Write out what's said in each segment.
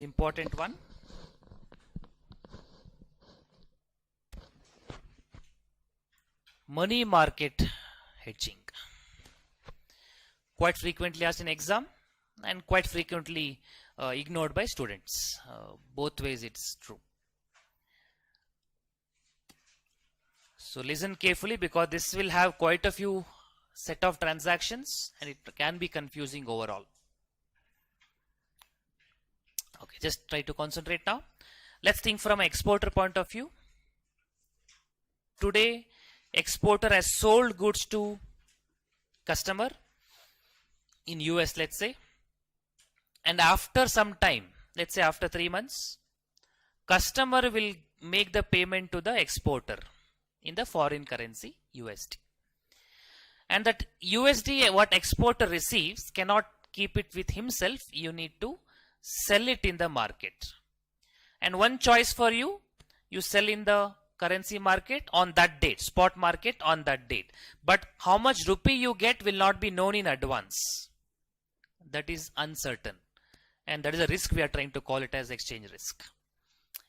Important one. Money market hedging. Quite frequently asked in exam and quite frequently ignored by students. Both ways it's true. So listen carefully because this will have quite a few set of transactions and it can be confusing overall. Okay, just try to concentrate now. Let's think from an exporter point of view. Today, exporter has sold goods to customer in US, let's say, and after some time, let's say after 3 months, customer will make the payment to the exporter in the foreign currency USD. And that USD what exporter receives cannot keep it with himself. You need to sell it in the market. And one choice for you, you sell in the currency market on that date, spot market on that date. But how much rupee you get will not be known in advance. That is uncertain. And that is a risk we are trying to call it as exchange risk.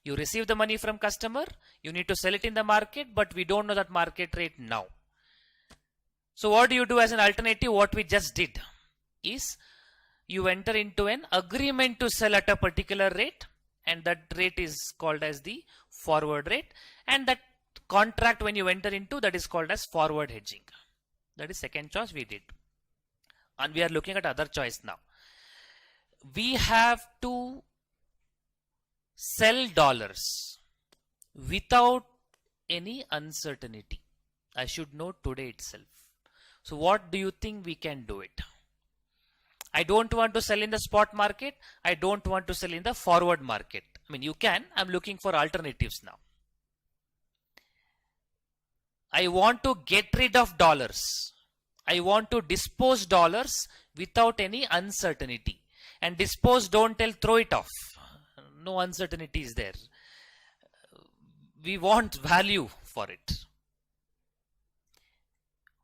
You receive the money from customer, you need to sell it in the market, but we don't know that market rate now. So what do you do as an alternative? What we just did is you enter into an agreement to sell at a particular rate, and that rate is called as the forward rate, and that contract when you enter into, that is called as forward hedging. That is second choice we did. And we are looking at other choice now. We have to sell dollars without any uncertainty. I should know today itself. So what do you think we can do it? I don't want to sell in the spot market. I don't want to sell in the forward market. I mean, you can. I'm looking for alternatives now. I want to get rid of dollars. I want to dispose dollars without any uncertainty. And dispose, don't tell, throw it off. No uncertainty is there. We want value for it.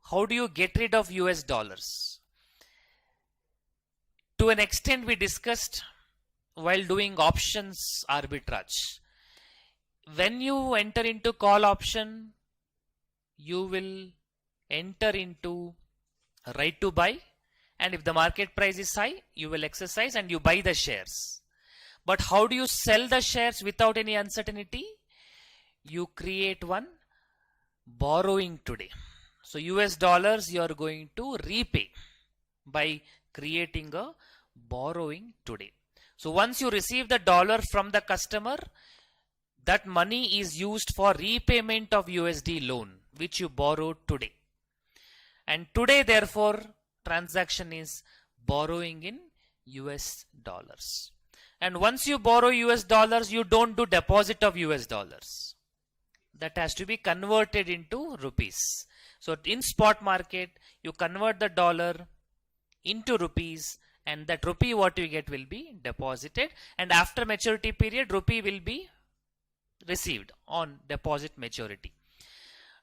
How do you get rid of US dollars? To an extent we discussed while doing options arbitrage. When you enter into call option, you will enter into right to buy, and if the market price is high, you will exercise and you buy the shares. But how do you sell the shares without any uncertainty? You create one borrowing today. So US dollars you are going to repay by creating a borrowing today. So once you receive the dollar from the customer, that money is used for repayment of USD loan which you borrowed today. And today therefore transaction is borrowing in US dollars. And once you borrow US dollars, you don't do deposit of US dollars. That has to be converted into rupees. So in spot market, you convert the dollar into rupees, and that rupee what you get will be deposited, and after maturity period, rupee will be received on deposit maturity.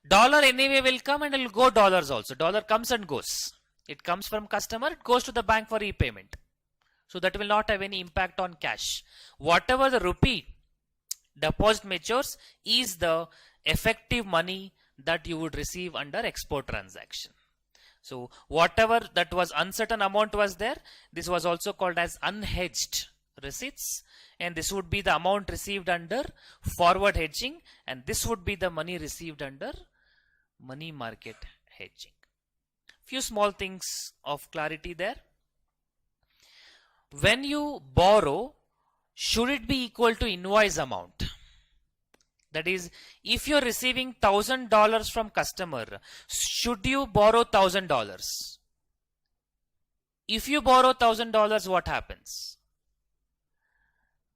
Dollar anyway will come and it will go dollars also. Dollar comes and goes. It comes from customer, it goes to the bank for repayment. So that will not have any impact on cash. Whatever the rupee deposit matures is the effective money that you would receive under export transaction. So whatever that was uncertain amount was there, this was also called as unhedged receipts, and this would be the amount received under forward hedging, and this would be the money received under money market hedging. Few small things of clarity there. When you borrow, should it be equal to invoice amount? That is, if you're receiving $1,000 from customer, should you borrow $1,000? If you borrow $1,000, what happens?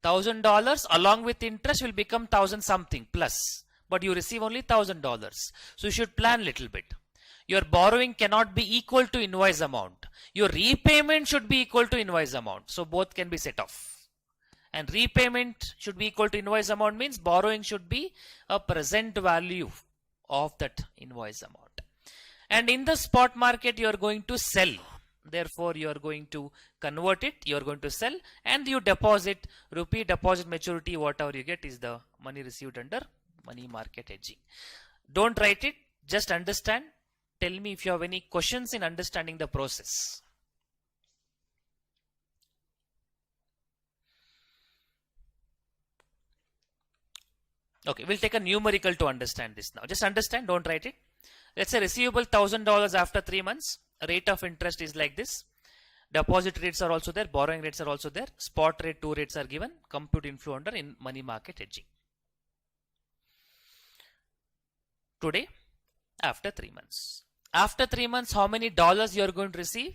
$1,000 along with interest will become 1,000 something plus, but you receive only $1,000. So you should plan little bit. Your borrowing cannot be equal to invoice amount. Your repayment should be equal to invoice amount. So both can be set off. And repayment should be equal to invoice amount means borrowing should be a present value of that invoice amount. And in the spot market, you are going to sell. Therefore, you are going to convert it, you are going to sell, and you deposit rupee deposit maturity, whatever you get is the money received under money market hedging. Don't write it, just understand. Tell me if you have any questions in understanding the process. Okay, we'll take a numerical to understand this now. Just understand, don't write it. Let's say receivable $1,000 after 3 months. Rate of interest is like this. Deposit rates are also there, borrowing rates are also there. Spot rate, 2 rates are given. Compute inflow under in money market hedging. Today, after 3 months. After 3 months, how many dollars you are going to receive?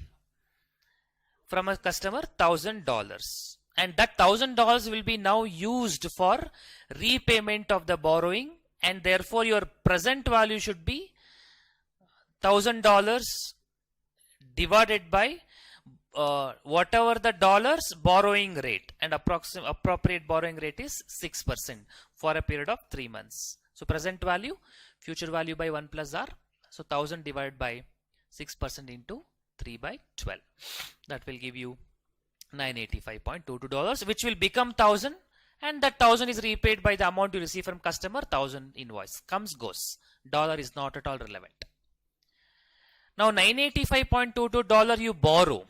From a customer, $1,000. And that $1,000 will be now used for repayment of the borrowing, and therefore your present value should be $1,000 divided by whatever the dollars borrowing rate, and appropriate borrowing rate is 6% for a period of 3 months. So present value, future value by 1 plus R. So 1000 divided by 6% into 3 by 12. That will give you $985.22, which will become 1000, and that 1000 is repaid by the amount you receive from customer. 1000 invoice comes, goes. Dollar is not at all relevant. Now $985.22 you borrow,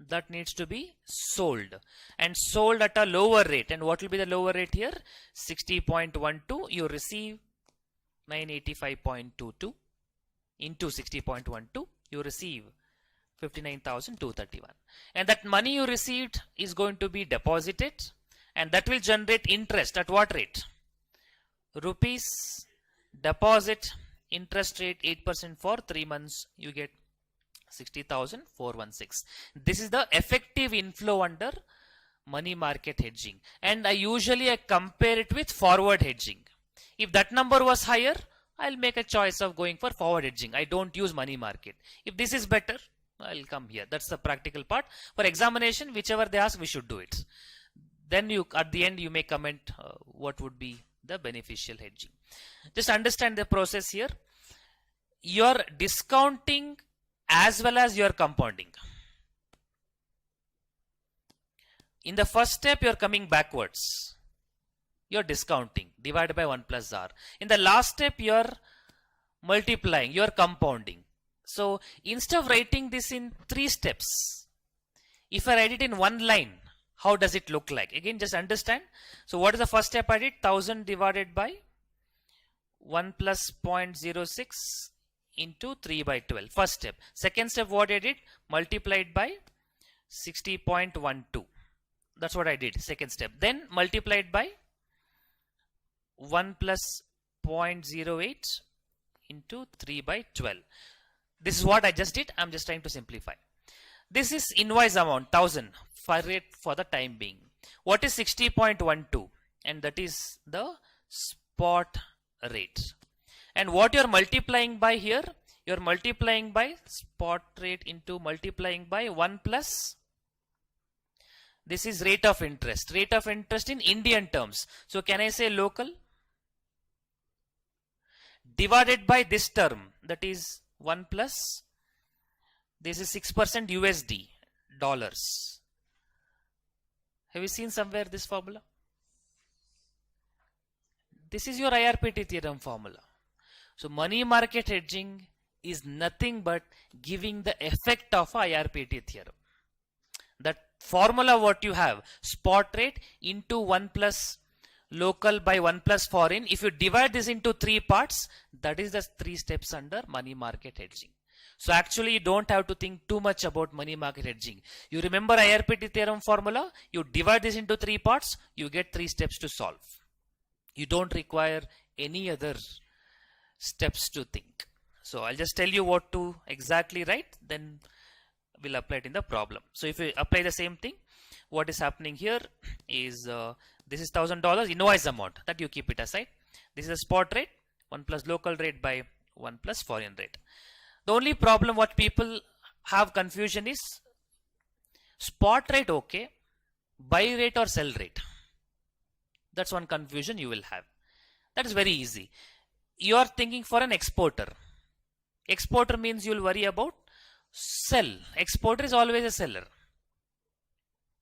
that needs to be sold, and sold at a lower rate. And what will be the lower rate here? 60.12. You receive 985.22 into 60.12. You receive 59,231, and that money you received is going to be deposited, and that will generate interest at what rate? Rupees deposit interest rate 8% for 3 months. You get 60,416. This is the effective inflow under money market hedging, and I usually compare it with forward hedging. If that number was higher, I'll make a choice of going for forward hedging. I don't use money market. If this is better, I'll come here. That's the practical part. For examination, whichever they ask, we should do it. Then you, at the end, you may comment what would be the beneficial hedging. Just understand the process here. You're discounting as well as you're compounding. In the first step, you're coming backwards. You're discounting, divided by 1 plus R. In the last step, you're multiplying, you're compounding. So instead of writing this in 3 steps, if I write it in 1 line, how does it look like? Again, just understand. So what is the first step I did? 1000 divided by 1 plus 0.06 into 3 by 12. First step. Second step, what I did? Multiplied by 60.12. That's what I did. Second step. Then multiplied by 1 plus 0.08 into 3 by 12. This is what I just did. I'm just trying to simplify. This is invoice amount 1000 for rate for the time being. What is 60.12? And that is the spot rate. And what you're multiplying by here, you're multiplying by spot rate into multiplying by 1 plus. This is rate of interest. Rate of interest in Indian terms. So can I say local? Divided by this term, that is 1 plus, this is 6% USD, dollars. Have you seen somewhere this formula? This is your IRPT theorem formula. So money market hedging is nothing but giving the effect of IRPT theorem. That formula what you have, spot rate into 1 plus local by 1 plus foreign. If you divide this into 3 parts, that is the 3 steps under money market hedging. So actually you don't have to think too much about money market hedging. You remember IRPT theorem formula, you divide this into 3 parts, you get 3 steps to solve. You don't require any other steps to think. So I'll just tell you what to exactly write, then we'll apply it in the problem. So if you apply the same thing, what is happening here is this is $1000 invoice amount, that you keep it aside. This is a spot rate, 1 plus local rate by 1 plus foreign rate. The only problem what people have confusion is spot rate okay, buy rate or sell rate. That's one confusion you will have. That is very easy. You are thinking for an exporter. Exporter means you will worry about Sell. Exporter is always a seller.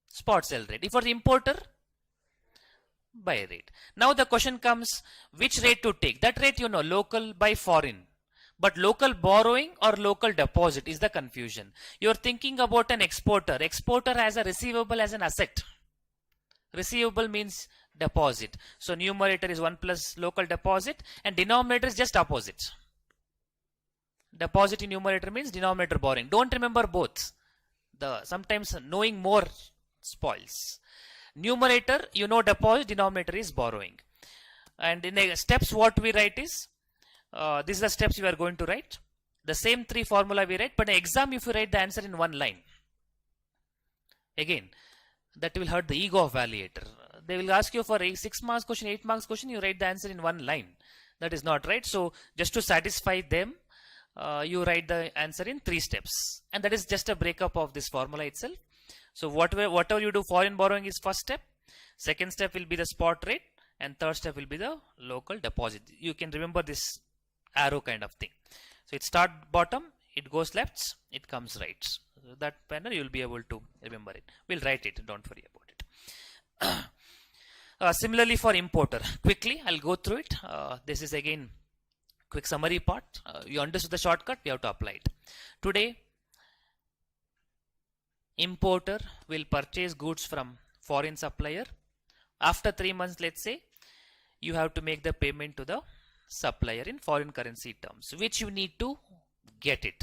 Spot sell rate. If for the importer, buy rate. Now the question comes, which rate to take? That rate, local by foreign. But local borrowing or local deposit is the confusion. You're thinking about an exporter. Exporter has a receivable as an asset. Receivable means deposit. So numerator is 1 plus local deposit and denominator is just opposite. Deposit in numerator means denominator borrowing. Don't remember both. Sometimes knowing more spoils. Numerator, deposit, denominator is borrowing. And in the steps what we write is, these are the steps you are going to write. The same three formula we write, but in exam if you write the answer in one line, again, that will hurt the ego of validator. They will ask you for a 6 marks question, 8 marks question, you write the answer in one line. That is not right. So just to satisfy them, you write the answer in 3 steps. And that is just a breakup of this formula itself. So whatever you do, foreign borrowing is first step. Second step will be the spot rate. And third step will be the local deposit. You can remember this arrow kind of thing. So it starts bottom, it goes left, it comes right. So that manner you will be able to remember it. We'll write it, don't worry about it. Similarly for importer, quickly I'll go through it. This is again quick summary part. You understood the shortcut, we have to apply it. Today, importer will purchase goods from foreign supplier. After 3 months, let's say, you have to make the payment to the supplier in foreign currency terms, which you need to get it.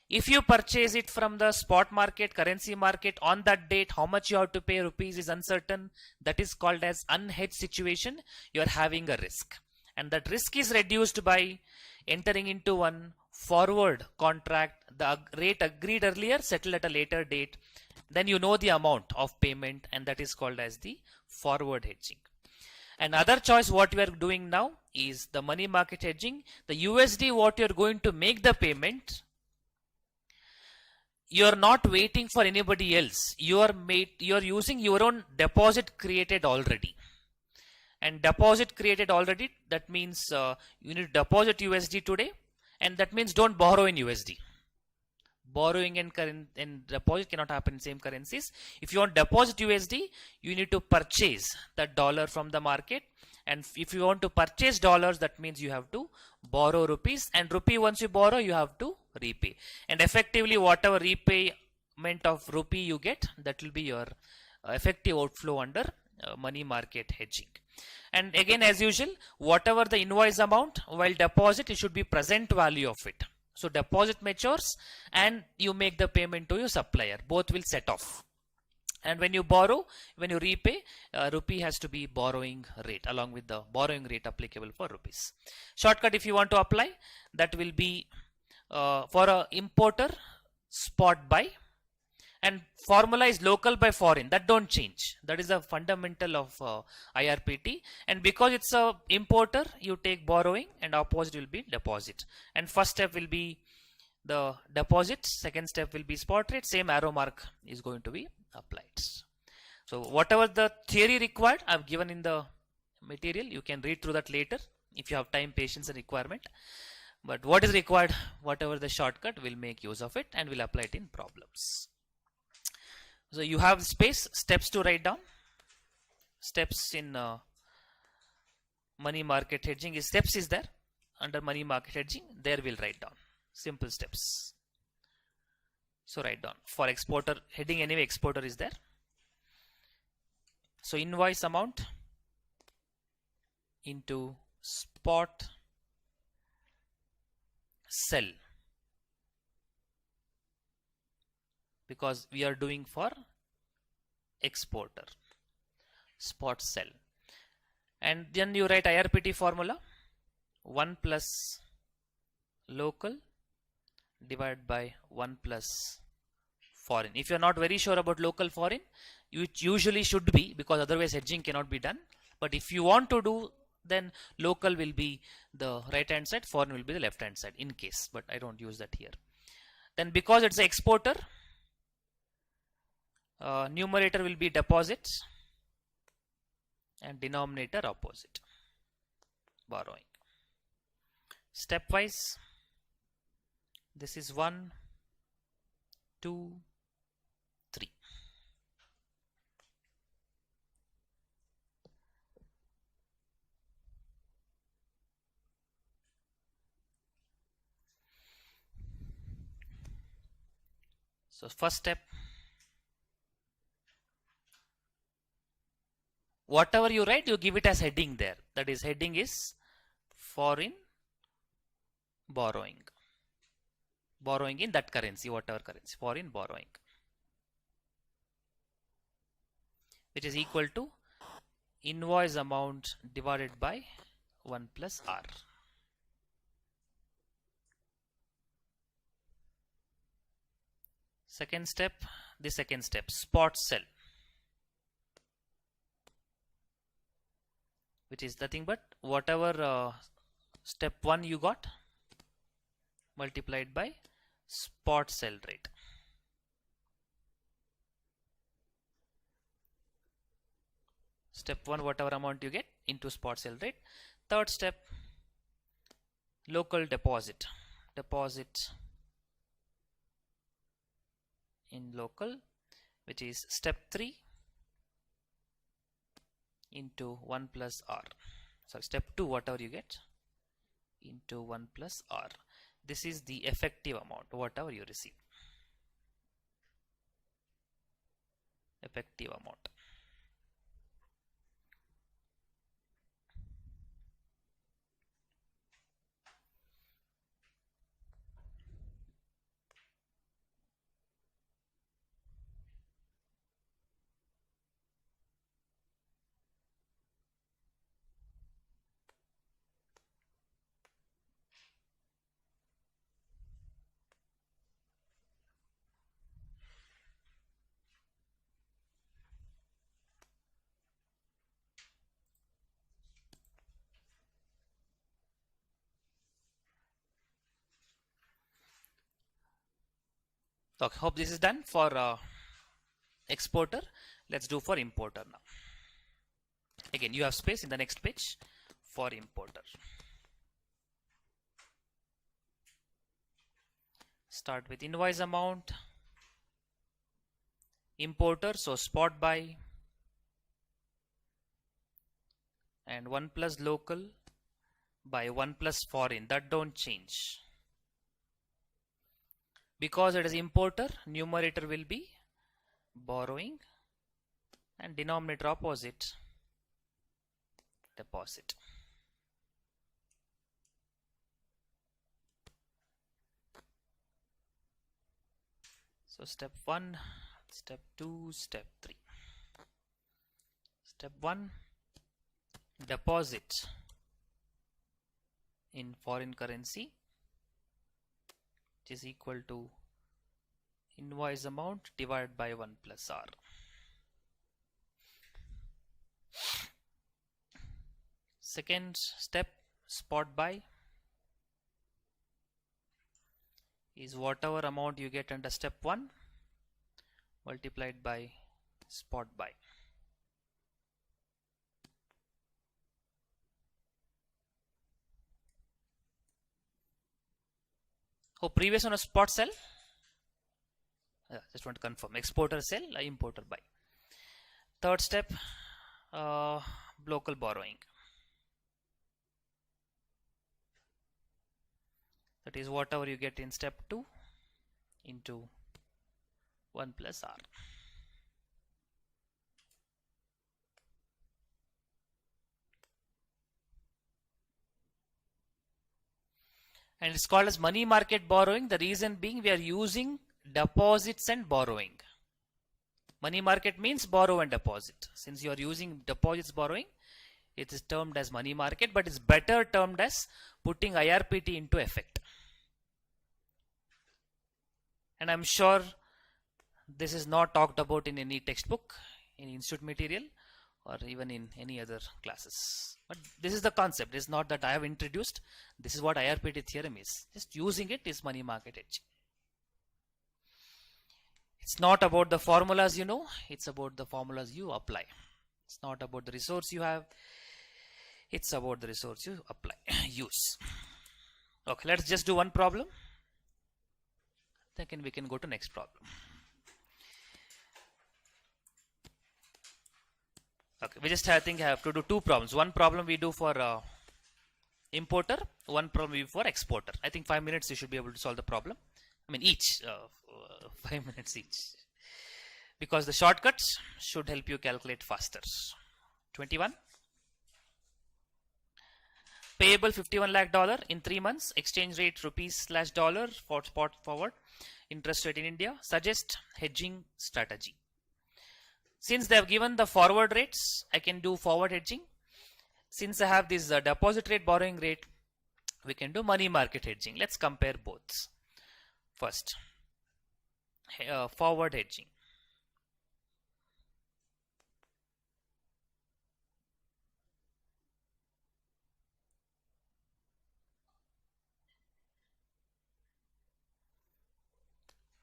If you purchase it from the spot market, currency market on that date, how much you have to pay rupees is uncertain. That is called as unhedged situation. You are having a risk. And that risk is reduced by entering into one forward contract, the rate agreed earlier, settled at a later date. Then you know the amount of payment, and that is called as the forward hedging. Another choice what we are doing now is the money market hedging. The USD what you are going to make the payment, you are not waiting for anybody else. You are using your own deposit created already. And deposit created already, that means you need to deposit USD today, and that means don't borrow in USD. Borrowing and deposit cannot happen in same currencies. If you want deposit USD, you need to purchase the dollar from the market. And if you want to purchase dollars, that means you have to borrow rupees. And rupee, once you borrow, you have to repay. And effectively, whatever repayment of rupee you get, that will be your effective outflow under money market hedging. And again, as usual, whatever the invoice amount, while deposit, it should be present value of it. So deposit matures and you make the payment to your supplier. Both will set off. And when you borrow, when you repay, rupee has to be borrowing rate along with the borrowing rate applicable for rupees. Shortcut if you want to apply, that will be for a importer, spot buy. And formula is local by foreign. That don't change. That is a fundamental of IRPT. And because it's a importer, you take borrowing, and opposite will be deposit. And first step will be the deposit. Second step will be spot rate. Same arrow mark is going to be applied. So whatever the theory required, I've given in the material. You can read through that later if you have time, patience, and requirement. But what is required, whatever the shortcut, we'll make use of it and we'll apply it in problems. So you have space, steps to write down. Steps in money market hedging is steps is there under money market hedging. There we'll write down simple steps. So write down for exporter heading anyway. Exporter is there. So invoice amount into spot sell, because we are doing for exporter, spot sell. And then you write IRPT formula, 1 plus local divided by 1 plus foreign. If you are not very sure about local foreign, you usually should be, because otherwise hedging cannot be done. But if you want to do, then local will be the right hand side, foreign will be the left hand side in case, but I don't use that here. Then because it's an exporter, numerator will be deposit and denominator opposite, borrowing. Stepwise, this is 1, 2, 3. So first step, whatever you write, you give it as heading there. That is, heading is foreign borrowing. Borrowing in that currency, whatever currency, foreign borrowing, which is equal to invoice amount divided by 1 plus R. Second step, the second step, spot sell, which is nothing but whatever step 1 you got multiplied by spot sell rate. Step 1, whatever amount you get into spot sell rate. Third step, local deposit. Deposit in local, which is step 3 into 1 plus R. So step 2, whatever you get into 1 plus R. This is the effective amount, whatever you receive. Effective amount. Okay, hope this is done for exporter. Let's do for importer now. Again, you have space in the next page for importer. Start with invoice amount, importer, so spot buy, and 1 plus local by 1 plus foreign. That don't change. Because it is importer, numerator will be borrowing and denominator opposite, deposit. So step 1, step 2, step 3. Step 1, deposit in foreign currency, which is equal to invoice amount divided by 1 plus R. Second step, spot buy, is whatever amount you get under step 1 multiplied by spot buy. Oh, previous one was spot sell. Just want to confirm. Exporter sell, importer buy. Third step, local borrowing. That is whatever you get in step 2 into 1 plus R. And it's called as money market borrowing. The reason being we are using deposits and borrowing. Money market means borrow and deposit. Since you are using deposits borrowing, it is termed as money market, but it's better termed as putting IRPT into effect. And I'm sure this is not talked about in any textbook, in institute material, or even in any other classes. But this is the concept. It's not that I have introduced. This is what IRPT theorem is. Just using it is money market hedging. It's not about the formulas you know. It's about the formulas you apply. It's not about the resource you have. It's about the resource you apply, use. Okay, let's just do one problem. then we can go to next problem. Okay, we just I think have to do two problems. One problem we do for importer, one problem we do for exporter. I think 5 minutes you should be able to solve the problem. I mean each 5 minutes each, because the shortcuts should help you calculate faster. 21. Payable $51 lakh in 3 months. Exchange rate rupees/dollar for spot forward. Interest rate in India. Suggest hedging strategy. Since they have given the forward rates, I can do forward hedging. Since I have this deposit rate, borrowing rate, we can do money market hedging. Let's compare both. First, forward hedging.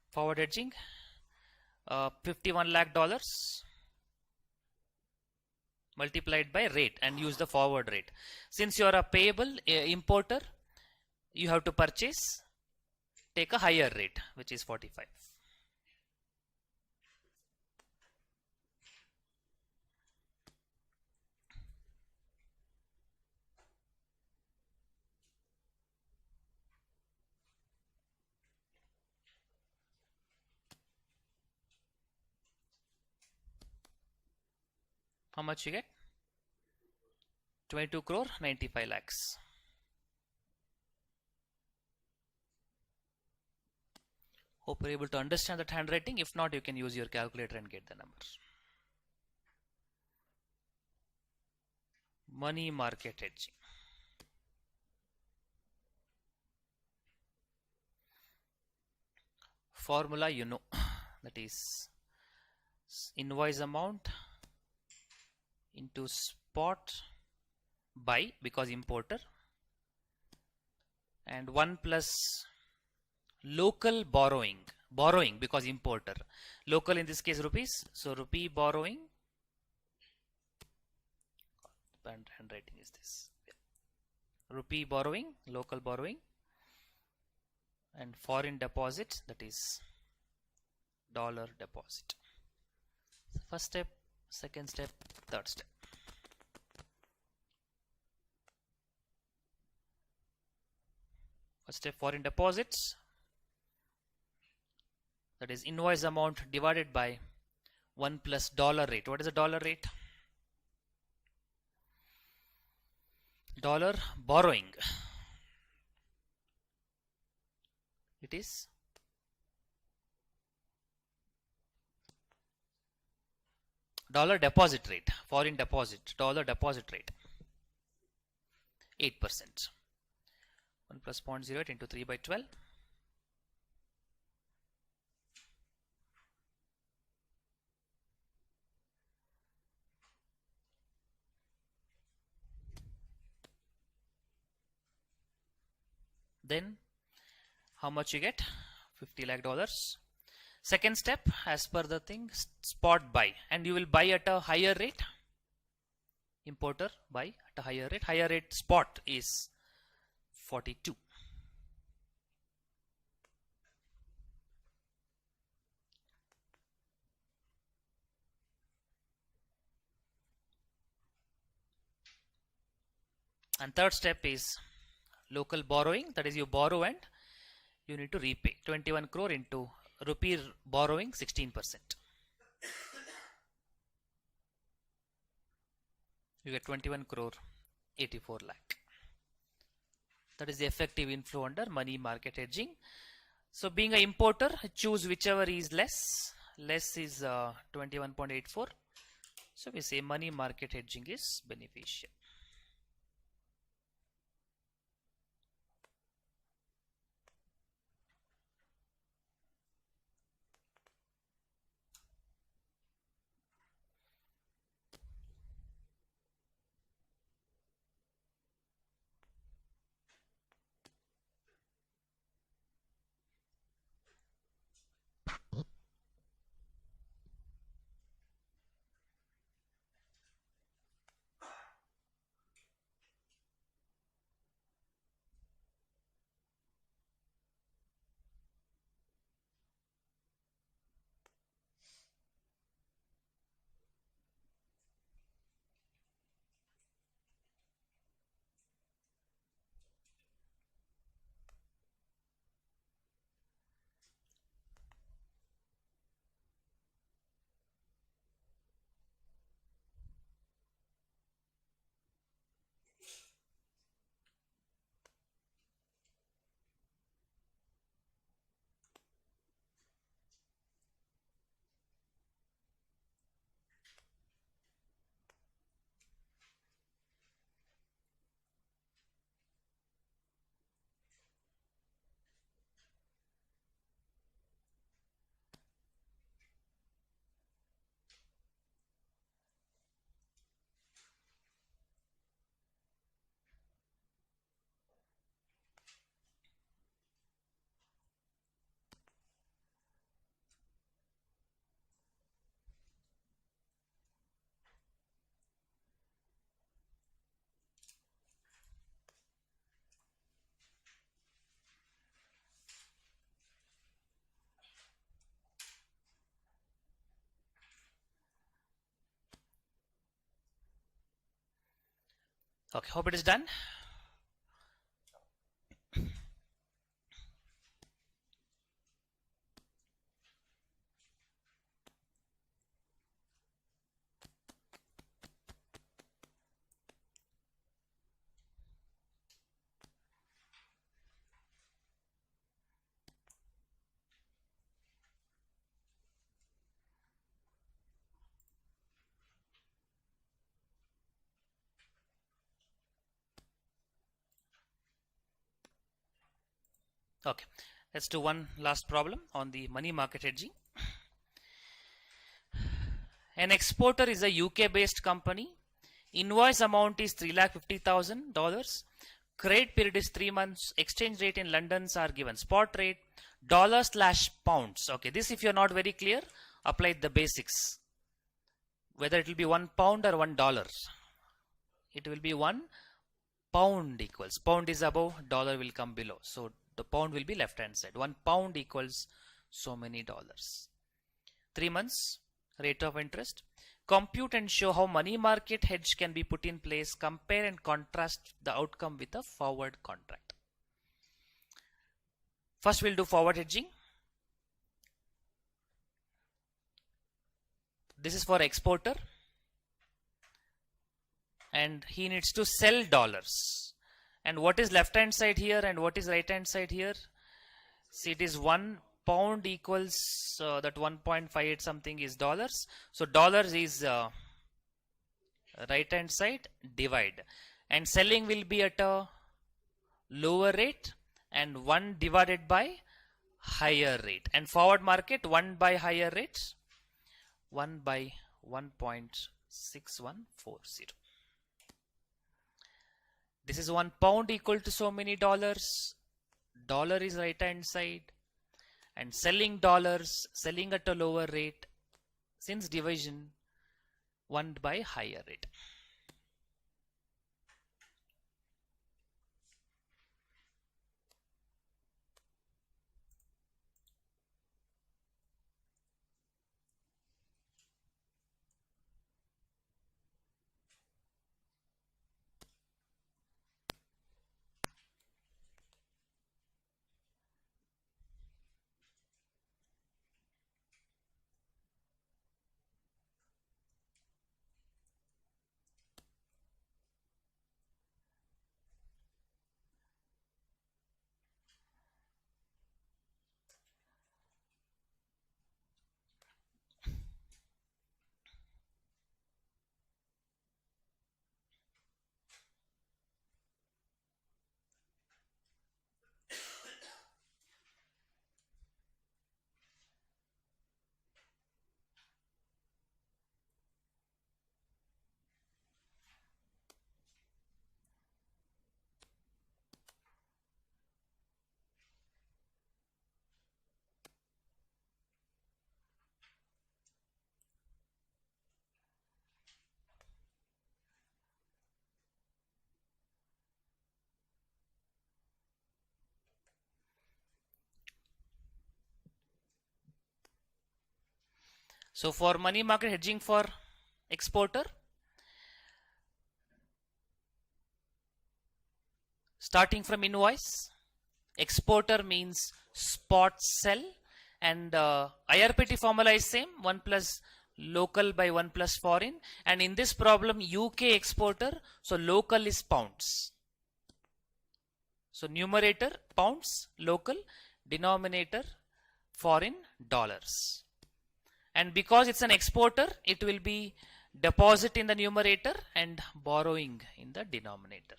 Forward hedging, $51 lakh multiplied by rate and use the forward rate. Since you are a payable importer, you have to purchase, take a higher rate, which is 45. How much you get? 22 crore 95 lakhs. Hope you're able to understand that handwriting. If not, you can use your calculator and get the numbers. Money market hedging. Formula you know, that is invoice amount into spot buy, because importer, and 1 plus local borrowing because importer, local in this case rupees, so rupee borrowing, handwriting is this, rupee borrowing, local borrowing, and foreign deposit, that is dollar deposit. First step, second step, third step. First step, foreign deposits, that is invoice amount divided by 1 plus dollar rate. What is the dollar rate? Dollar borrowing, it is dollar deposit rate, foreign deposit, dollar deposit rate, 8%. 1 plus 0.08 into 3 by 12. Then how much you get? $50 lakh. Second step, as per the thing, spot buy, and you will buy at a higher rate. Importer buy at a higher rate. Higher rate spot is 42. And third step is local borrowing, that is you borrow and you need to repay. 21 crore into rupee borrowing, 16%. You get 21 crore 84 lakh. That is the effective inflow under money market hedging. So being an importer, choose whichever is less. Less is 21.84. So we say money market hedging is beneficial. Okay, hope it is done. Okay, let's do one last problem on the money market hedging. An exporter is a UK based company. Invoice amount is $350,000. Credit period is 3 months. Exchange rate in London's are given. Spot rate $/pounds. Okay, this if you're not very clear, apply the basics. Whether it will be £1 or $1. It will be £1 equals. Pound is above, dollar will come below. So the pound will be left hand side. £1 equals so many dollars. 3 months, rate of interest. Compute and show how money market hedge can be put in place. Compare and contrast the outcome with a forward contract. First we'll do forward hedging. This is for exporter and he needs to sell dollars. And what is left hand side here and what is right hand side here? See, it is £1 equals that 1.58 something is dollars. So dollars is right hand side, divide, and selling will be at a lower rate and 1 divided by higher rate, and forward market 1 by higher rate, 1 by 1.6140. This is £1 equal to so many dollars. Dollar is right hand side and selling dollars, selling at a lower rate, since division 1 by higher rate. So for money market hedging for exporter, starting from invoice, exporter means spot sell, and IRPT formula is same, 1 plus local by 1 plus foreign, and in this problem UK exporter, so local is pounds. So numerator pounds, local, denominator foreign dollars. And because it's an exporter, it will be deposit in the numerator and borrowing in the denominator.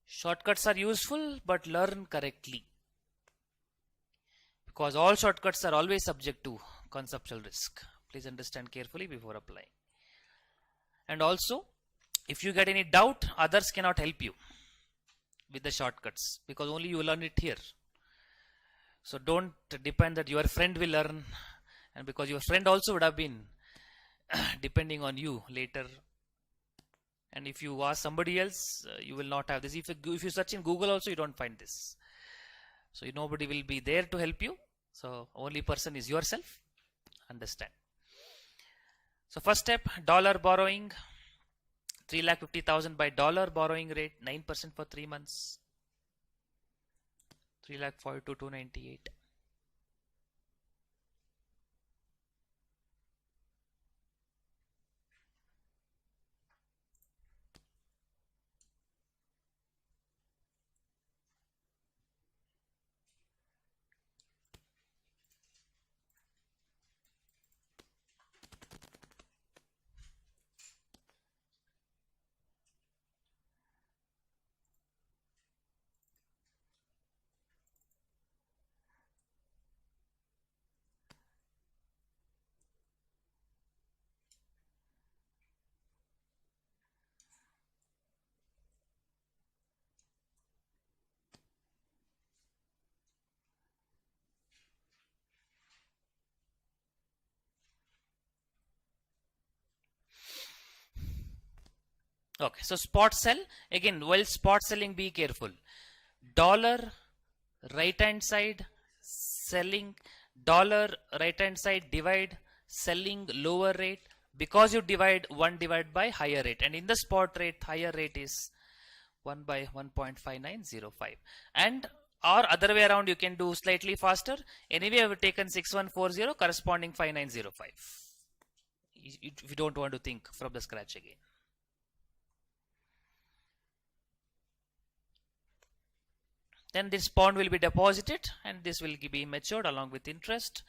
Shortcuts are useful, but learn correctly, because all shortcuts are always subject to conceptual risk. Please understand carefully before applying. And also, if you get any doubt, others cannot help you with the shortcuts, because only you learn it here. So don't depend that your friend will learn, and because your friend also would have been depending on you later. And if you ask somebody else, you will not have this. If you search in Google also, you don't find this. So nobody will be there to help you. So only person is yourself. Understand. So first step, dollar borrowing. 3,50,000 by dollar borrowing rate, 9% for 3 months. 3,42,298. Okay, so spot sell again. While spot selling, be careful. Dollar right hand side selling, dollar right hand side divide selling lower rate, because you divide 1 divided by higher rate, and in the spot rate higher rate is 1 by 1.5905, and or other way around you can do slightly faster. Anyway, I have taken 6140 corresponding 5905 if you don't want to think from the scratch again. Then this bond will be deposited and this will be matured along with interest,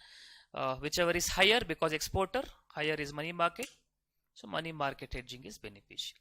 whichever is higher, because exporter, higher is money market, so money market hedging is beneficial.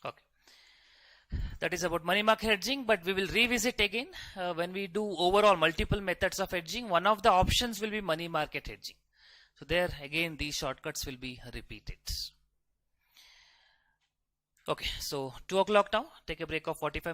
Okay, that is about money market hedging, but we will revisit again when we do overall multiple methods of hedging. One of the options will be money market hedging, so there again these shortcuts will be repeated. Okay, so 2 o'clock now, take a break of 45 minutes.